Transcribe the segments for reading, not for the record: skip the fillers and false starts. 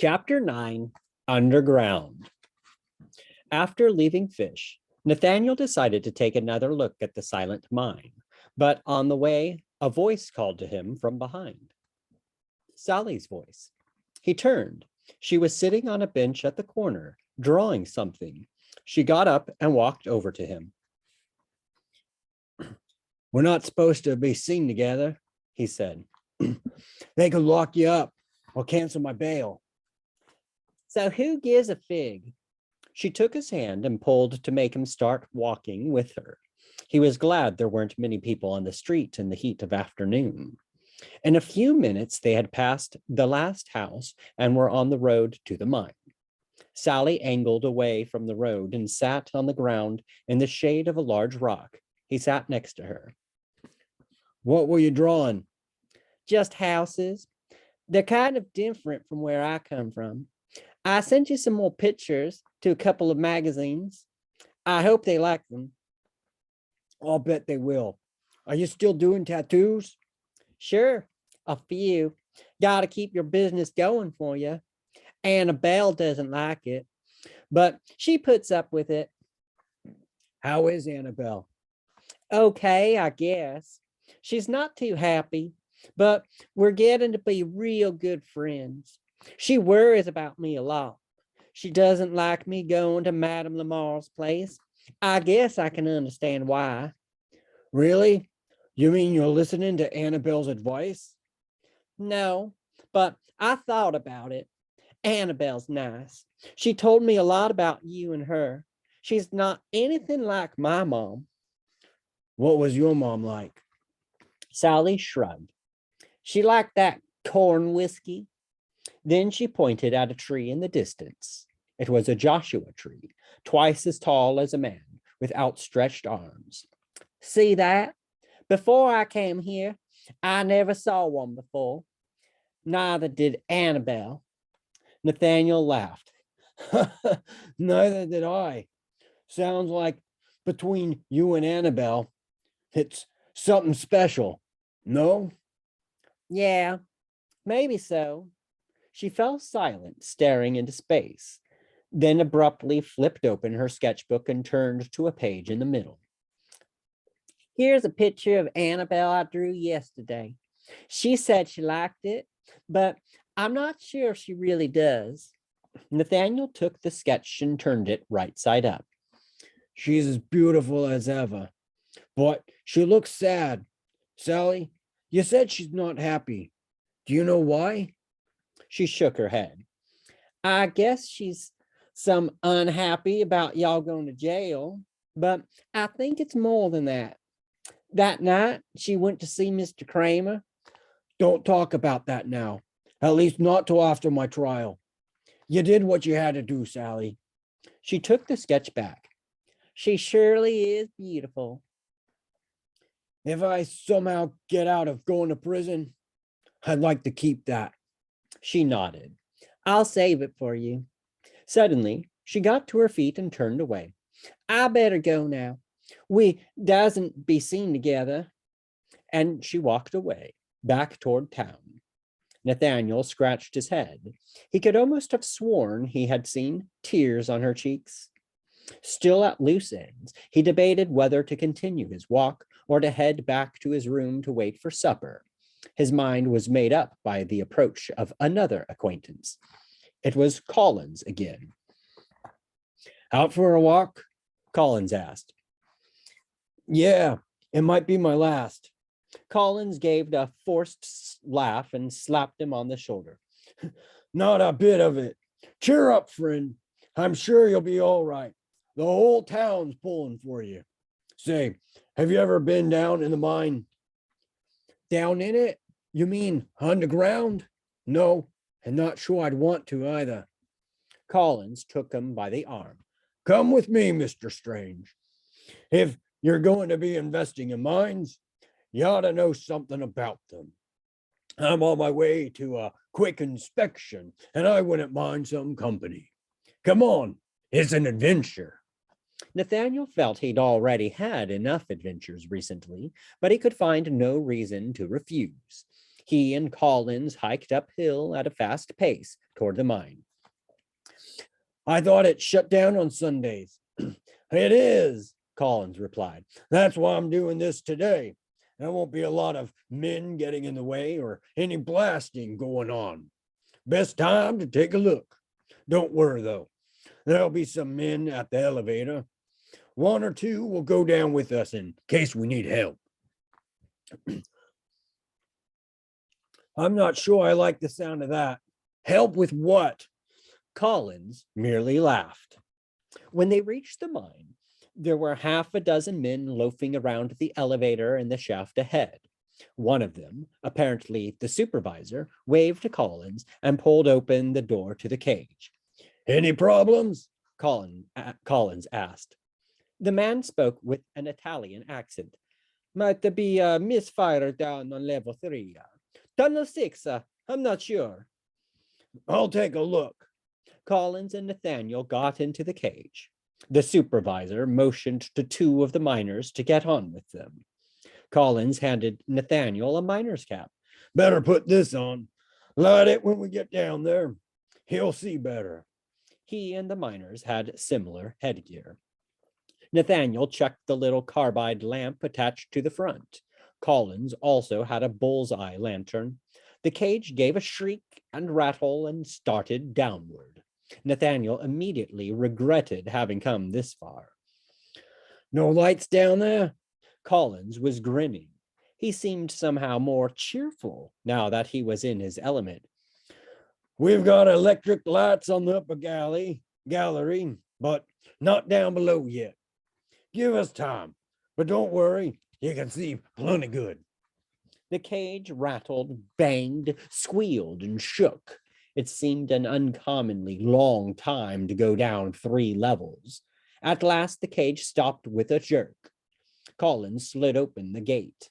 Chapter 9, Underground. After leaving Fish, Nathaniel decided to take another look at the silent mine, but on the way, a voice called to him from behind. Sally's voice. He turned. She was sitting on a bench at the corner, drawing something. She got up and walked over to him. "We're not supposed to be seen together," he said. "They could lock you up or cancel my bail." "So who gives a fig?" She took his hand and pulled to make him start walking with her. He was glad there weren't many people on the street in the heat of afternoon. In a few minutes, they had passed the last house and were on the road to the mine. Sally angled away from the road and sat on the ground in the shade of a large rock. He sat next to her. "What were you drawing?" "Just houses. They're kind of different from where I come from. I sent you some more pictures to a couple of magazines. I hope they like them." "I'll bet they will. Are you still doing tattoos?" "Sure, a few. Got to keep your business going for you. Annabelle doesn't like it, but she puts up with it." "How is Annabelle?" "Okay, I guess. She's not too happy, but we're getting to be real good friends. She worries about me a lot. She doesn't like me going to Madame Lamar's place. I guess I can understand why." "Really? You mean you're listening to Annabelle's advice?" "No, but I thought about it. Annabelle's nice. She told me a lot about you and her. She's not anything like my mom." "What was your mom like?" Sally shrugged. "She liked that corn whiskey." Then she pointed at a tree in the distance. It was a Joshua tree, twice as tall as a man, with outstretched arms. "See that? Before I came here, I never saw one before. Neither did Annabelle." Nathaniel laughed. "Neither did I. Sounds like between you and Annabelle, it's something special. No?" "Yeah, maybe so." She fell silent, staring into space, then abruptly flipped open her sketchbook and turned to a page in the middle. "Here's a picture of Annabelle I drew yesterday. She said she liked it, but I'm not sure if she really does." Nathaniel took the sketch and turned it right side up. "She's as beautiful as ever, but she looks sad. Sally, you said she's not happy. Do you know why?" She shook her head. "I guess she's some unhappy about y'all going to jail, but I think it's more than that. That night, she went to see Mr. Kramer." "Don't talk about that now, at least not till after my trial. You did what you had to do, Sally." She took the sketch back. "She surely is beautiful." "If I somehow get out of going to prison, I'd like to keep that." She nodded. "I'll save it for you." Suddenly, she got to her feet and turned away. "I better go now. We doesn't be seen together." And she walked away, back toward town. Nathaniel scratched his head. He could almost have sworn he had seen tears on her cheeks. Still at loose ends, he debated whether to continue his walk or to head back to his room to wait for supper. His mind was made up by the approach of another acquaintance. It was Collins again. "Out for a walk?" Collins asked. "Yeah, it might be my last." Collins gave a forced laugh and slapped him on the shoulder. "Not a bit of it. Cheer up, friend. I'm sure you'll be all right. The whole town's pulling for you. Say, have you ever been down in the mine?" "Down in it? You mean underground?" "No, and not sure I'd want to either." Collins took him by the arm. "Come with me, Mr. Strange. If you're going to be investing in mines, you ought to know something about them. I'm on my way to a quick inspection, and I wouldn't mind some company. Come on, it's an adventure." Nathaniel felt he'd already had enough adventures recently, but he could find no reason to refuse. He and Collins hiked uphill at a fast pace toward the mine. I thought it shut down on Sundays. It is, Collins replied. That's why I'm doing this today. There won't be a lot of men getting in the way or any blasting going on. Best time to take a look. Don't worry, though. There'll be some men at the elevator. One or two will go down with us in case we need help. I'm not sure I like the sound of that. Help with what? Collins merely laughed. When they reached the mine, there were half a dozen men loafing around the elevator in the shaft ahead. One of them, apparently the supervisor, waved to Collins and pulled open the door to the cage. Any problems? Collins asked. The man spoke with an Italian accent. Might there be a misfire down on level 3? Tunnel 6, I'm not sure. I'll take a look. Collins and Nathaniel got into the cage. The supervisor motioned to two of the miners to get on with them. Collins handed Nathaniel a miner's cap. Better put this on. Light it when we get down there. He'll see better. He and the miners had similar headgear. Nathaniel checked the little carbide lamp attached to the front. Collins also had a bullseye lantern. The cage gave a shriek and rattle and started downward. Nathaniel immediately regretted having come this far. No lights down there? Collins was grinning. He seemed somehow more cheerful now that he was in his element. We've got electric lights on the upper gallery, but not down below yet. Give us time, but don't worry, you can see plenty good. The cage rattled, banged, squealed, and shook. It seemed an uncommonly long time to go down 3 levels. At last, the cage stopped with a jerk. Collins slid open the gate.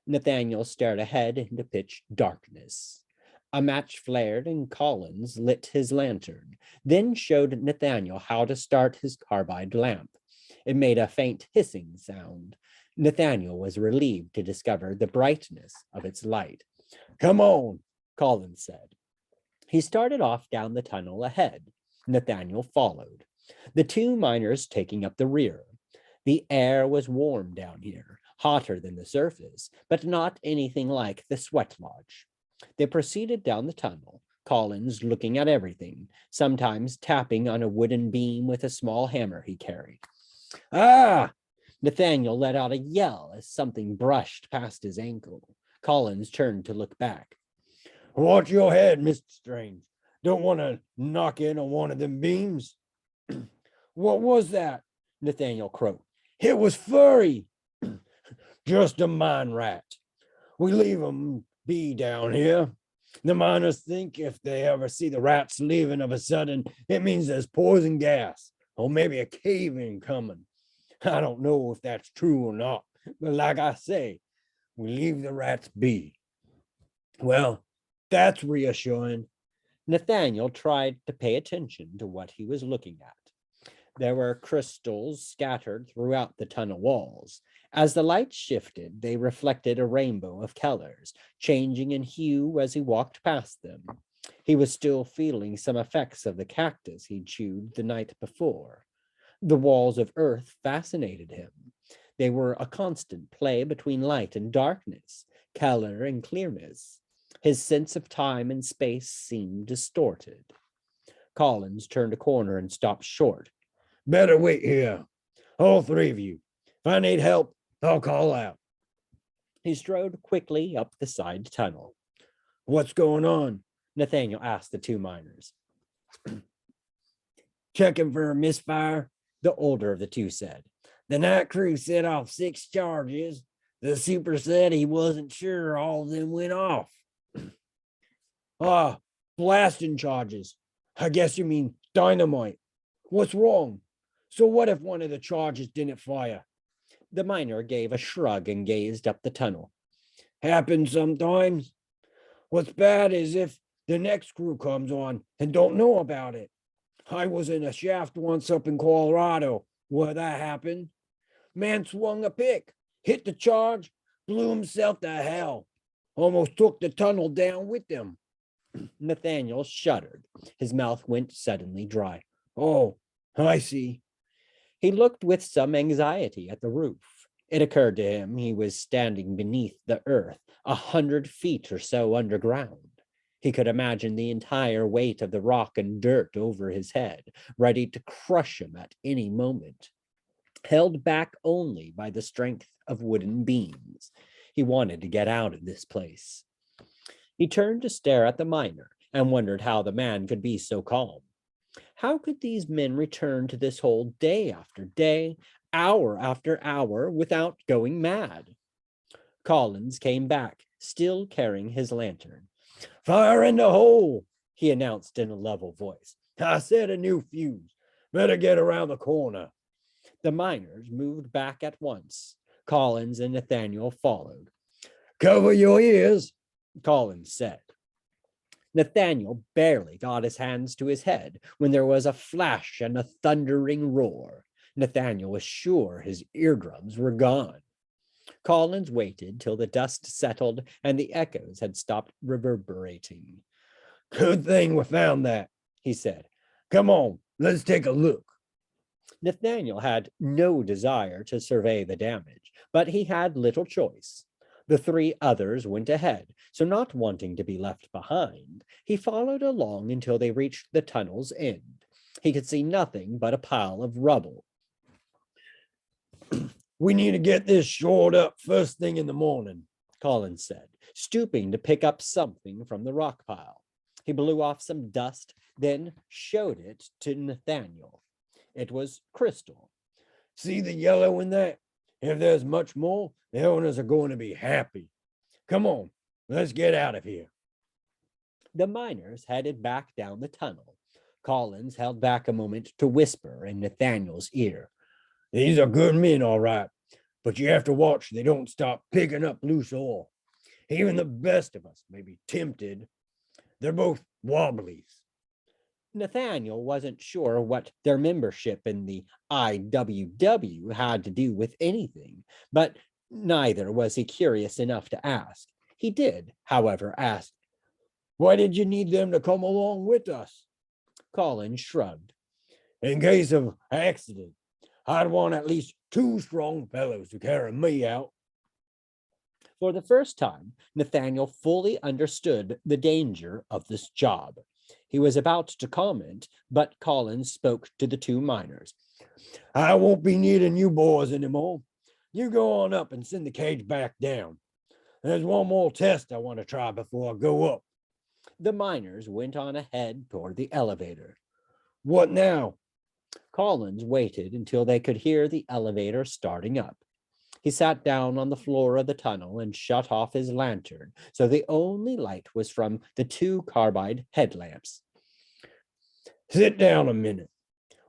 Nathaniel stared ahead into pitch darkness. A match flared and Collins lit his lantern, then showed Nathaniel how to start his carbide lamp. It made a faint hissing sound. Nathaniel was relieved to discover the brightness of its light. Come on, Collins said. He started off down the tunnel ahead. Nathaniel followed, the 2 miners taking up the rear. The air was warm down here, hotter than the surface, but not anything like the sweat lodge. They proceeded down the tunnel, Collins looking at everything, sometimes tapping on a wooden beam with a small hammer he carried. Ah! Nathaniel let out a yell as something brushed past his ankle. Collins turned to look back. Watch your head, Mr. Strange. Don't want to knock in on one of them beams. What was that? Nathaniel croaked. It was furry. Just a mine rat. We leave 'em be down here. The miners think if they ever see the rats leaving of a sudden, it means there's poison gas or maybe a cave-in coming. I don't know if that's true or not, but like I say, we leave the rats be. Well, that's reassuring. Nathaniel tried to pay attention to what he was looking at. There were crystals scattered throughout the tunnel walls. As the light shifted, they reflected a rainbow of colors, changing in hue as he walked past them. He was still feeling some effects of the cactus he'd chewed the night before. The walls of earth fascinated him. They were a constant play between light and darkness, color and clearness. His sense of time and space seemed distorted. Collins turned a corner and stopped short. Better wait here, all 3 of you. If I need help, I'll call out. He strode quickly up the side tunnel. What's going on? Nathaniel asked the 2 miners. Checking for a misfire, the older of the 2 said. The night crew set off 6 charges. The super said he wasn't sure all of them went off. Blasting charges. I guess you mean dynamite. What's wrong? So what if one of the charges didn't fire? The miner gave a shrug and gazed up the tunnel. Happens sometimes. What's bad is if the next crew comes on and don't know about it. I was in a shaft once up in Colorado where that happened. Man swung a pick, hit the charge, blew himself to hell. Almost took the tunnel down with them. Nathaniel shuddered. His mouth went suddenly dry. Oh, I see. He looked with some anxiety at the roof. It occurred to him he was standing beneath the earth, 100 feet or so underground. He could imagine the entire weight of the rock and dirt over his head, ready to crush him at any moment, held back only by the strength of wooden beams. He wanted to get out of this place. He turned to stare at the miner and wondered how the man could be so calm. How could these men return to this hole day after day, hour after hour, without going mad? Collins came back, still carrying his lantern. Fire in the hole, he announced in a level voice. I set a new fuse. Better get around the corner. The miners moved back at once. Collins and Nathaniel followed. Cover your ears, Collins said. Nathaniel barely got his hands to his head when there was a flash and a thundering roar. Nathaniel was sure his eardrums were gone. Collins waited till the dust settled and the echoes had stopped reverberating. Good thing we found that, he said. Come on, let's take a look. Nathaniel had no desire to survey the damage, but he had little choice. The three others went ahead, so not wanting to be left behind, he followed along until they reached the tunnel's end. He could see nothing but a pile of rubble. We need to get this shored up first thing in the morning, Collins said, stooping to pick up something from the rock pile. He blew off some dust, then showed it to Nathaniel. It was crystal. See the yellow in that? If there's much more, the owners are going to be happy. Come on, let's get out of here. The miners headed back down the tunnel. Collins held back a moment to whisper in Nathaniel's ear. These are good men, all right, but you have to watch they don't stop picking up loose oil. Even the best of us may be tempted. They're both wobblies. Nathaniel wasn't sure what their membership in the IWW had to do with anything, but neither was he curious enough to ask. He did, however, ask, Why did you need them to come along with us? Collins shrugged. In case of accident, I'd want at least 2 strong fellows to carry me out. For the first time, Nathaniel fully understood the danger of this job. He was about to comment, but Collins spoke to the 2 miners. I won't be needing you boys anymore. You go on up and send the cage back down. There's one more test I want to try before I go up. The miners went on ahead toward the elevator. What now? Collins waited until they could hear the elevator starting up. He sat down on the floor of the tunnel and shut off his lantern, so the only light was from the 2 carbide headlamps. Sit down a minute.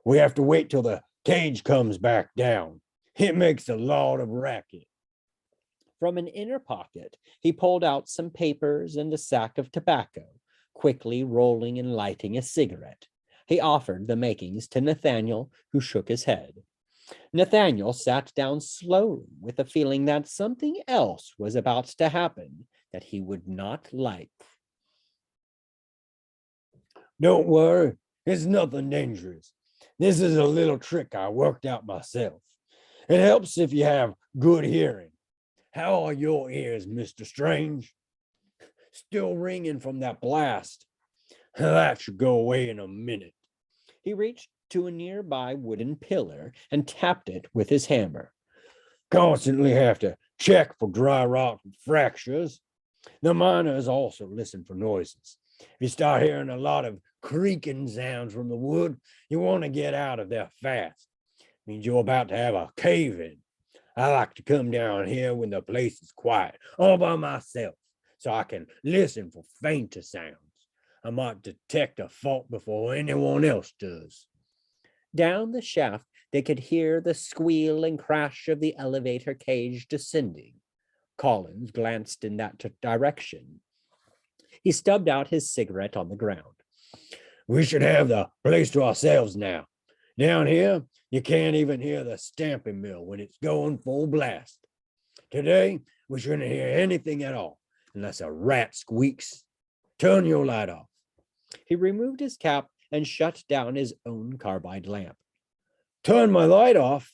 We have to wait till the cage comes back down. It makes a lot of racket. From an inner pocket, he pulled out some papers and a sack of tobacco, quickly rolling and lighting a cigarette. He offered the makings to Nathaniel, who shook his head. Nathaniel sat down slowly with a feeling that something else was about to happen that he would not like. Don't worry, it's nothing dangerous. This is a little trick I worked out myself. It helps if you have good hearing. How are your ears, Mr. Strange? Still ringing from that blast. That should go away in a minute. He reached to a nearby wooden pillar and tapped it with his hammer. Constantly have to check for dry rot and fractures. The miners also listen for noises. If you start hearing a lot of creaking sounds from the wood, you want to get out of there fast. Means you're about to have a cave-in. I like to come down here when the place is quiet, all by myself, so I can listen for fainter sounds. I might detect a fault before anyone else does. Down the shaft, they could hear the squeal and crash of the elevator cage descending. Collins glanced in that direction. He stubbed out his cigarette on the ground. We should have the place to ourselves now. Down here, you can't even hear the stamping mill when it's going full blast. Today, we shouldn't hear anything at all. unless a rat squeaks. Turn your light off. He removed his cap and shut down his own carbide lamp. Turn my light off?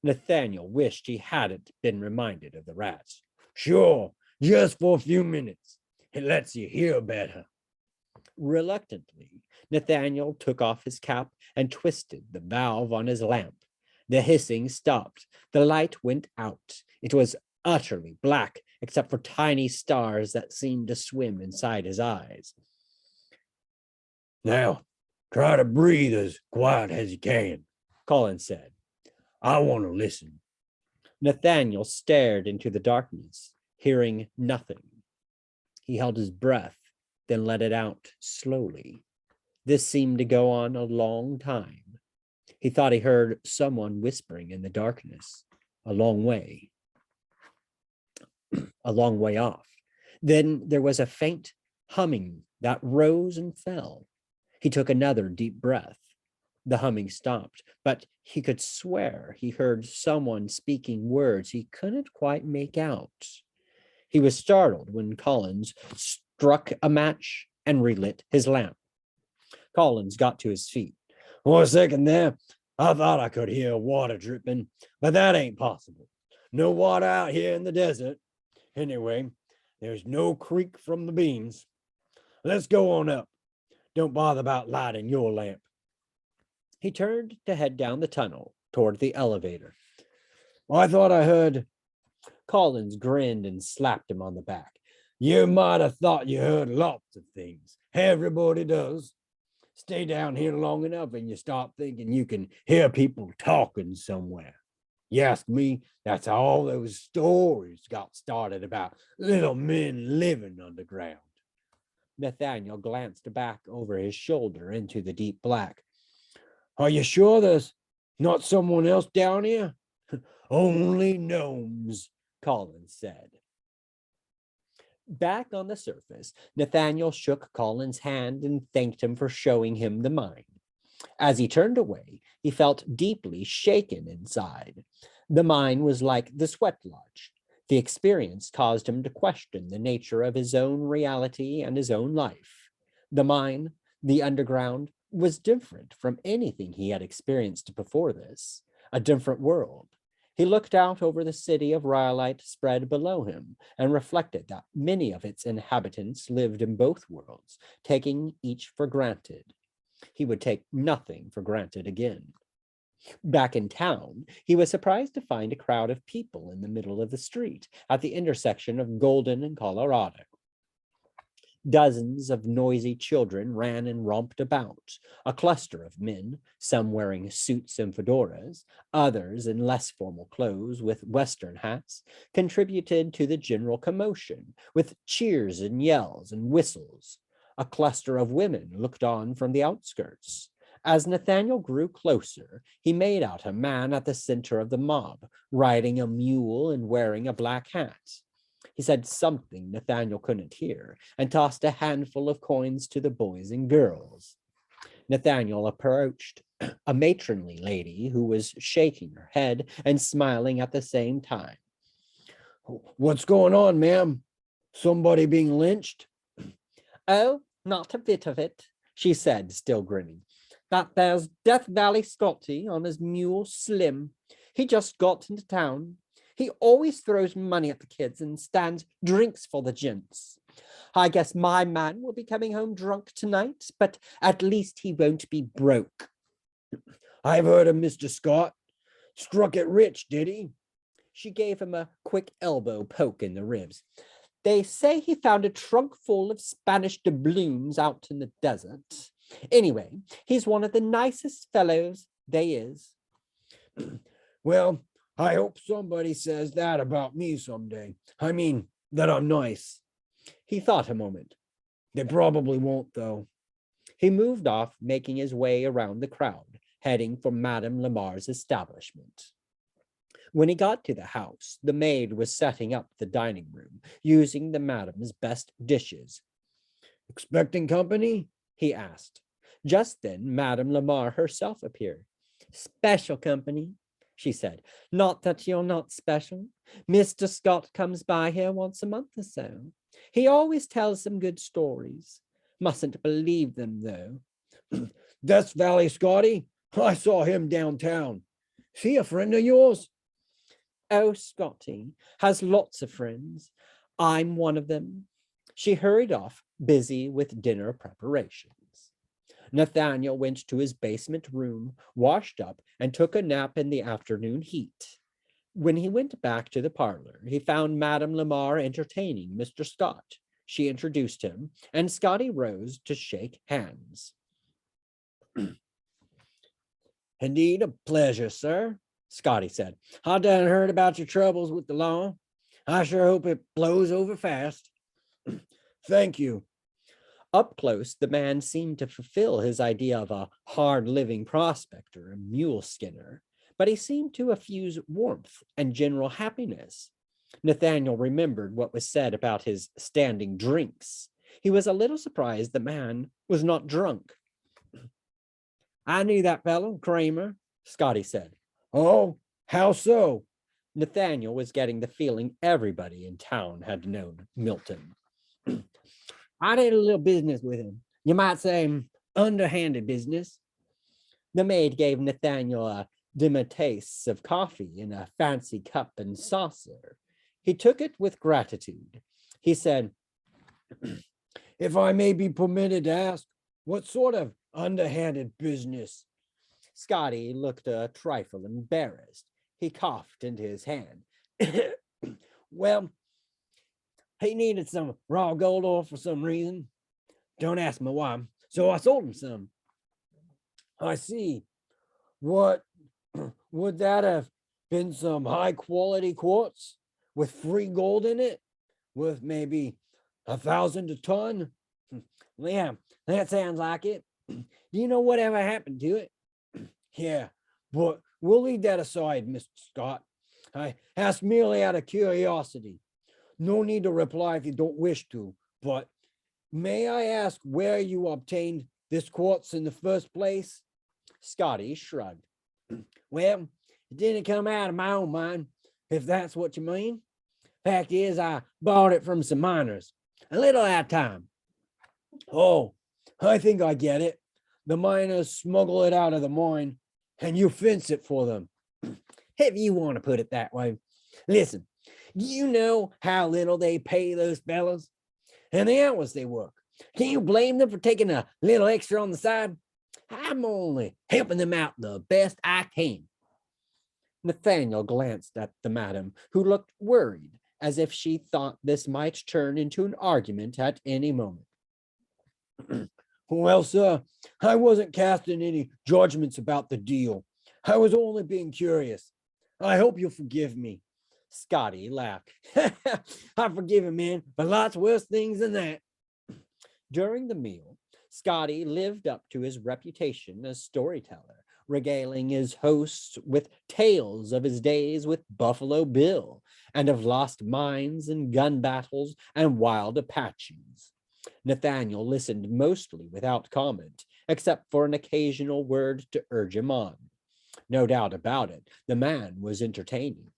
Nathaniel wished he hadn't been reminded of the rats. Sure, just for a few minutes. It lets you hear better. Reluctantly, Nathaniel took off his cap and twisted the valve on his lamp. The hissing stopped. The light went out. It was utterly black, except for tiny stars that seemed to swim inside his eyes. Now, try to breathe as quiet as you can, Collins said. I want to listen. Nathaniel stared into the darkness, hearing nothing. He held his breath, then let it out slowly. This seemed to go on a long time. He thought he heard someone whispering in the darkness, a long way off. Then there was a faint humming that rose and fell. He took another deep breath. The humming stopped, but he could swear he heard someone speaking words he couldn't quite make out. He was startled when Collins struck a match and relit his lamp. Collins got to his feet. For a second there, I thought I could hear water dripping, but that ain't possible. No water out here in the desert. Anyway, there's no creak from the beams. Let's go on up. Don't bother about lighting your lamp. He turned to head down the tunnel toward the elevator. I thought I heard. Collins grinned and slapped him on the back. You might have thought you heard lots of things. Everybody does. Stay down here long enough and you start thinking you can hear people talking somewhere. You ask me, that's how all those stories got started about little men living underground. Nathaniel glanced back over his shoulder into the deep black. Are you sure there's not someone else down here? Only gnomes, Collins said. Back on the surface, Nathaniel shook Collins' hand and thanked him for showing him the mine. As he turned away, he felt deeply shaken inside. The mine was like the sweat lodge. The experience caused him to question the nature of his own reality and his own life. The mine, the underground, was different from anything he had experienced before this, a different world. He looked out over the city of Rhyolite spread below him and reflected that many of its inhabitants lived in both worlds, taking each for granted. He would take nothing for granted again. Back in town, he was surprised to find a crowd of people in the middle of the street at the intersection of Golden and Colorado. Dozens of noisy children ran and romped about. A cluster of men, some wearing suits and fedoras, others in less formal clothes with Western hats, contributed to the general commotion with cheers and yells and whistles. A cluster of women looked on from the outskirts. As Nathaniel grew closer, he made out a man at the center of the mob, riding a mule and wearing a black hat. He said something Nathaniel couldn't hear and tossed a handful of coins to the boys and girls. Nathaniel approached a matronly lady who was shaking her head and smiling at the same time. What's going on, ma'am? Somebody being lynched? Oh, not a bit of it, she said, still grinning. That there's Death Valley Scotty on his mule Slim. He just got into town. He always throws money at the kids and stands drinks for the gents. I guess my man will be coming home drunk tonight, but at least he won't be broke. I've heard of Mr. Scott. Struck it rich, did he? She gave him a quick elbow poke in the ribs. They say he found a trunk full of Spanish doubloons out in the desert. Anyway, he's one of the nicest fellows they is. Well, I hope somebody says that about me someday. I mean, that I'm nice. He thought a moment. They probably won't, though. He moved off, making his way around the crowd, heading for Madame Lamar's establishment. When he got to the house, the maid was setting up the dining room, using the madame's best dishes. Expecting company? He asked. Just then, Madame Lamar herself appeared. Special company. she said. Not that you're not special. Mr. Scott comes by here once a month or so. He always tells some good stories. Mustn't believe them, though. Death Valley Scotty? I saw him downtown. Is he a friend of yours? Oh, Scotty has lots of friends. I'm one of them. She hurried off, busy with dinner preparations. Nathaniel went to his basement room, washed up, and took a nap in the afternoon heat. When he went back to the parlor, he found Madame Lamar entertaining Mr. Scott. She introduced him, and Scotty rose to shake hands. Indeed, a pleasure, sir, Scotty said. I done heard about your troubles with the law. I sure hope it blows over fast. Thank you. Up close, the man seemed to fulfill his idea of a hard-living prospector, a mule skinner, but he seemed to effuse warmth and general happiness. Nathaniel remembered what was said about his standing drinks. He was a little surprised the man was not drunk. I knew that fellow, Kramer, Scotty said. Oh, how so? Nathaniel was getting the feeling everybody in town had known Milton. I did a little business with him. You might say underhanded business. The maid gave Nathaniel a demi-tasse of coffee in a fancy cup and saucer. He took it with gratitude. He said, If I may be permitted to ask, what sort of underhanded business? Scotty looked a trifle embarrassed. He coughed into his hand. Well, he needed some raw gold ore for some reason. Don't ask me why. So I sold him some. I see. What would that have been? Some high quality quartz with free gold in it, worth maybe 1,000 a ton? Yeah, that sounds like it. Do you know whatever happened to it? Yeah, but we'll leave that aside, Mr. Scott. I asked merely out of curiosity. No need to reply if you don't wish to, but may I ask where you obtained this quartz in the first place? Scotty shrugged. Well, it didn't come out of my own mine, if that's what you mean. Fact is, I bought it from some miners, a little at a time. Oh, I think I get it. The miners smuggle it out of the mine, and you fence it for them. If you want to put it that way. Listen, do you know how little they pay those fellows? And the hours they work. Can you blame them for taking a little extra on the side? I'm only helping them out the best I can. Nathaniel glanced at the madam, who looked worried, as if she thought this might turn into an argument at any moment. Well, sir, I wasn't casting any judgments about the deal. I was only being curious. I hope you'll forgive me. Scotty laughed. I forgive him, man, but lots worse things than that. During the meal, Scotty lived up to his reputation as storyteller, regaling his hosts with tales of his days with Buffalo Bill and of lost mines and gun battles and wild Apaches. Nathaniel listened mostly without comment, except for an occasional word to urge him on. No doubt about it, the man was entertaining.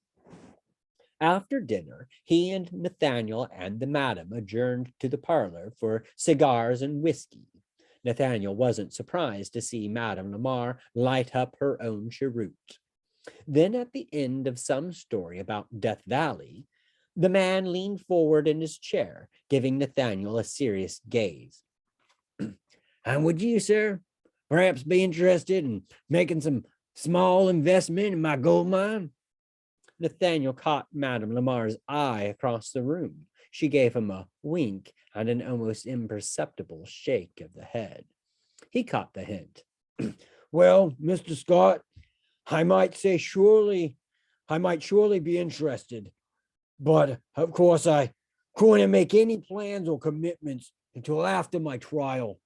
After dinner, he and Nathaniel and the madam adjourned to the parlor for cigars and whiskey. Nathaniel wasn't surprised to see Madame Lamar light up her own cheroot. Then at the end of some story about Death Valley, the man leaned forward in his chair, giving Nathaniel a serious gaze. And would you, sir, perhaps be interested in making some small investment in my gold mine? Nathaniel caught Madame Lamar's eye across the room. She gave him a wink and an almost imperceptible shake of the head. He caught the hint. Well, Mr. Scott, I might surely be interested. But of course, I couldn't make any plans or commitments until after my trial.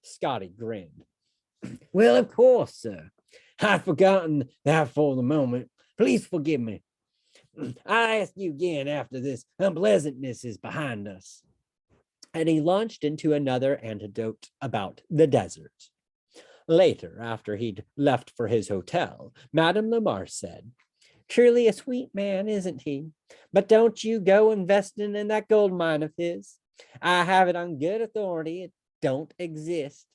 Scotty grinned. Well, of course, sir. I've forgotten that for the moment. Please forgive me. I ask you again after this unpleasantness is behind us. And he launched into another anecdote about the desert. Later, after he'd left for his hotel, Madame Lamar said, "Truly a sweet man, isn't he? But don't you go investing in that gold mine of his. I have it on good authority it don't exist.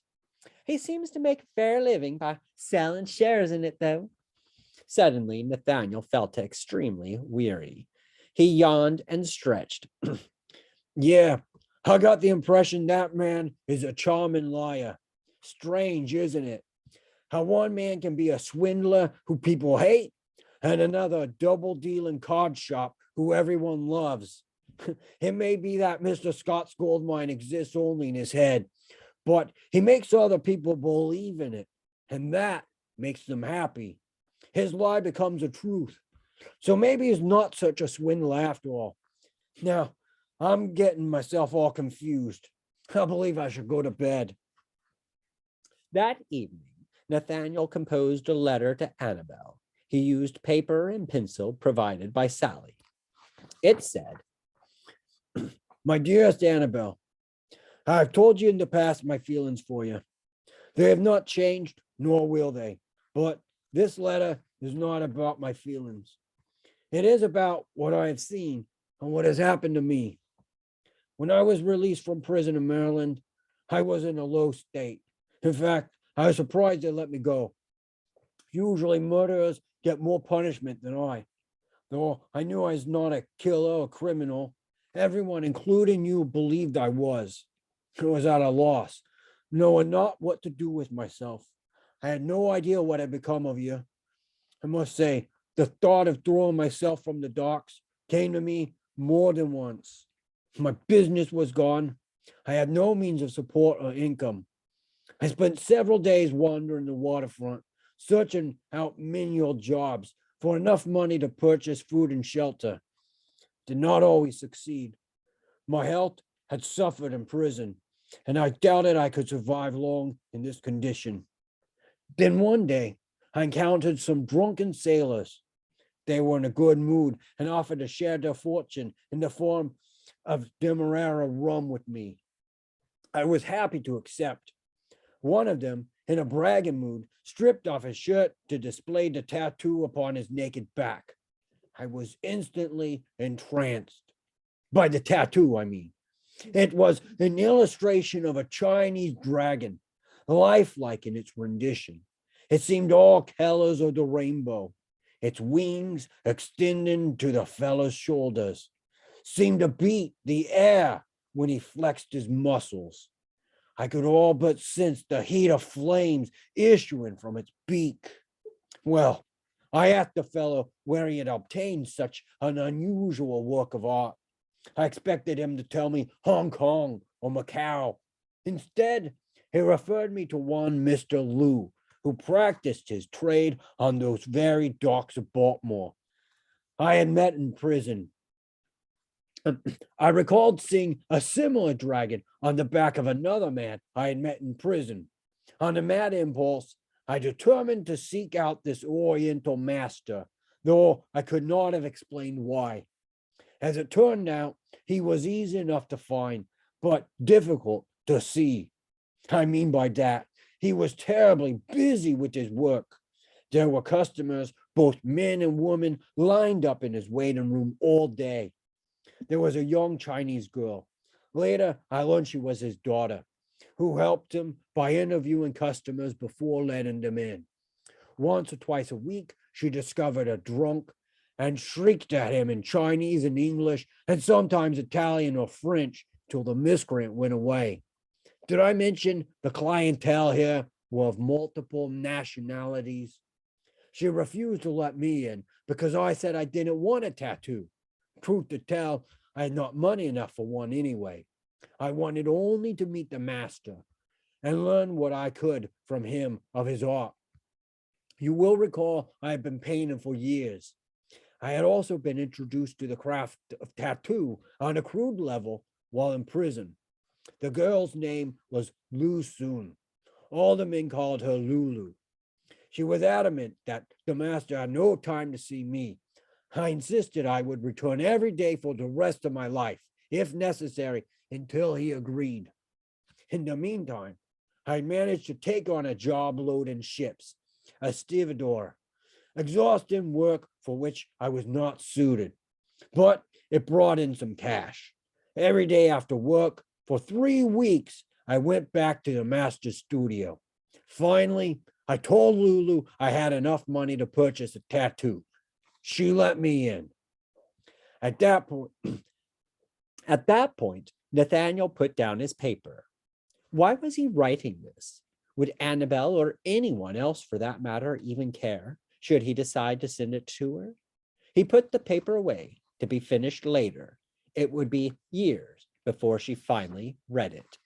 He seems to make a fair living by selling shares in it, though." Suddenly, Nathaniel felt extremely weary. He yawned and stretched. Yeah, I got the impression that man is a charming liar. Strange, isn't it? How one man can be a swindler who people hate, and another a double dealing card shop who everyone loves. It may be that Mr. Scott's gold mine exists only in his head, but he makes other people believe in it, and that makes them happy. His lie becomes a truth. So maybe he's not such a swindler after all. Now, I'm getting myself all confused. I believe I should go to bed. That evening, Nathaniel composed a letter to Annabel. He used paper and pencil provided by Sally. It said, My dearest Annabel, I've told you in the past my feelings for you. They have not changed, nor will they. But this letter is not about my feelings. It is about what I have seen and what has happened to me. When I was released from prison in Maryland, I was in a low state. In fact, I was surprised they let me go. Usually, murderers get more punishment than I. Though I knew I was not a killer or criminal, everyone, including you, believed I was. I was at a loss, knowing not what to do with myself. I had no idea what had become of you. I must say, the thought of throwing myself from the docks came to me more than once. My business was gone. I had no means of support or income. I spent several days wandering the waterfront, searching out menial jobs for enough money to purchase food and shelter. Did not always succeed. My health had suffered in prison, and I doubted I could survive long in this condition. Then one day, I encountered some drunken sailors. They were in a good mood and offered to share their fortune in the form of Demerara rum with me. I was happy to accept. One of them, in a bragging mood, stripped off his shirt to display the tattoo upon his naked back. I was instantly entranced. By the tattoo, I mean. It was an illustration of a Chinese dragon, lifelike in its rendition. It seemed all colors of the rainbow. Its wings extending to the fellow's shoulders seemed to beat the air when he flexed his muscles. I could all but sense the heat of flames issuing from its beak. Well, I asked the fellow where he had obtained such an unusual work of art. I expected him to tell me Hong Kong or Macau. Instead, he referred me to one Mr. Liu, who practiced his trade on those very docks of Baltimore. I had met in prison. I recalled seeing a similar dragon on the back of another man I had met in prison. On a mad impulse, I determined to seek out this Oriental master, though I could not have explained why. As it turned out, he was easy enough to find, but difficult to see. I mean by that, he was terribly busy with his work. There were customers, both men and women, lined up in his waiting room all day. There was a young Chinese girl. Later, I learned she was his daughter, who helped him by interviewing customers before letting them in. Once or twice a week, she discovered a drunk and shrieked at him in Chinese and English, and sometimes Italian or French, till the miscreant went away. Did I mention the clientele here were of multiple nationalities? She refused to let me in because I said I didn't want a tattoo. Truth to tell, I had not money enough for one anyway. I wanted only to meet the master and learn what I could from him of his art. You will recall I had been painting for years. I had also been introduced to the craft of tattoo on a crude level while in prison. The girl's name was Lu Sun. All the men called her Lulu. She was adamant that the master had no time to see me. I insisted I would return every day for the rest of my life, if necessary, until he agreed. In the meantime, I managed to take on a job loading ships, a stevedore, exhausting work for which I was not suited, but it brought in some cash. Every day after work, for 3 weeks, I went back to the master's studio. Finally, I told Lulu I had enough money to purchase a tattoo. She let me in. At that point, At that point, Nathaniel put down his paper. Why was he writing this? Would Annabelle or anyone else for that matter even care, should he decide to send it to her? He put the paper away to be finished later. It would be years before she finally read it.